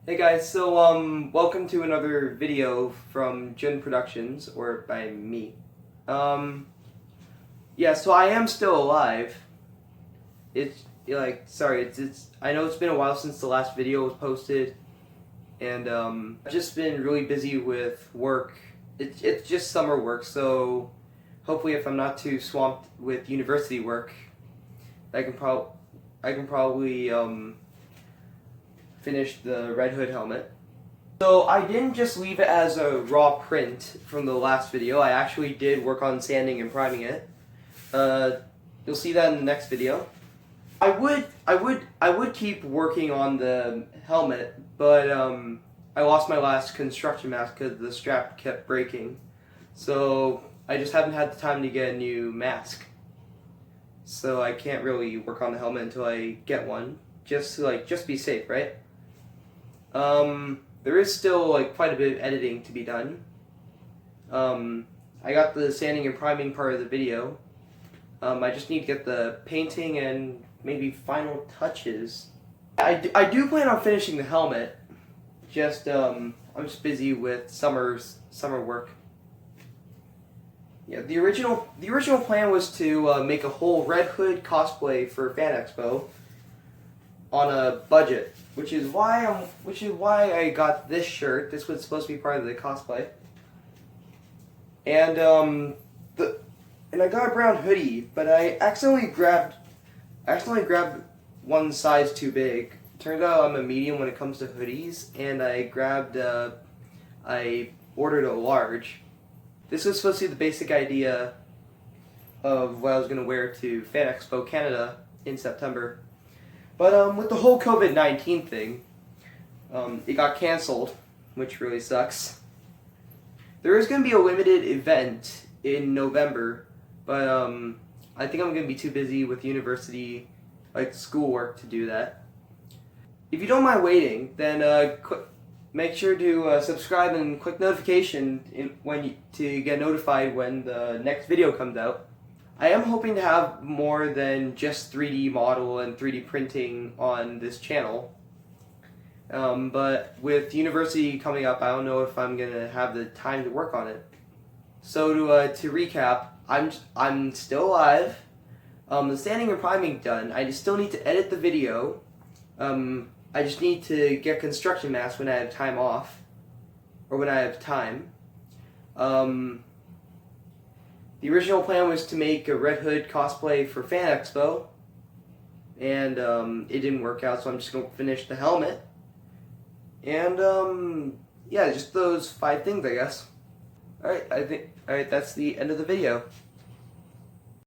Hey guys, so welcome to another video from Jun Productions, or by me. Yeah, so I am still alive. It's I know it's been a while since the last video was posted, and I've just been really busy with work. It's just summer work, so hopefully if I'm not too swamped with university work, I can probably finish the Red Hood helmet. So I didn't just leave it as a raw print from the last video. I actually did work on sanding and priming it. You'll see that in the next video. I would keep working on the helmet, but I lost my last construction mask because the strap kept breaking. So I just haven't had the time to get a new mask. So I can't really work on the helmet until I get one, just to be safe, right? There is still quite a bit of editing to be done. I got the sanding and priming part of the video. I just need to get the painting and maybe final touches. I do plan on finishing the helmet. I'm just busy with summer work. Yeah, the original plan was to make a whole Red Hood cosplay for Fan Expo on a budget, which is why I got this shirt. This was supposed to be part of the cosplay, and I got a brown hoodie, but I accidentally grabbed one size too big. Turns out I'm a medium when it comes to hoodies, and I ordered a large. This was supposed to be the basic idea of what I was going to wear to Fan Expo Canada in September. But with the whole COVID-19 thing, it got canceled, which really sucks. There is going to be a limited event in November, but I think I'm going to be too busy with university, schoolwork to do that. If you don't mind waiting, then make sure to subscribe and click notification to get notified when the next video comes out. I am hoping to have more than just 3D model and 3D printing on this channel. But with university coming up, I don't know if I'm going to have the time to work on it. So to recap, I'm still alive. The sanding and priming done. I just still need to edit the video. I just need to get construction masks when I have time off, or when I have time. The original plan was to make a Red Hood cosplay for Fan Expo, and it didn't work out, so I'm just going to finish the helmet. And yeah, just those 5 things, I guess. Alright, that's the end of the video.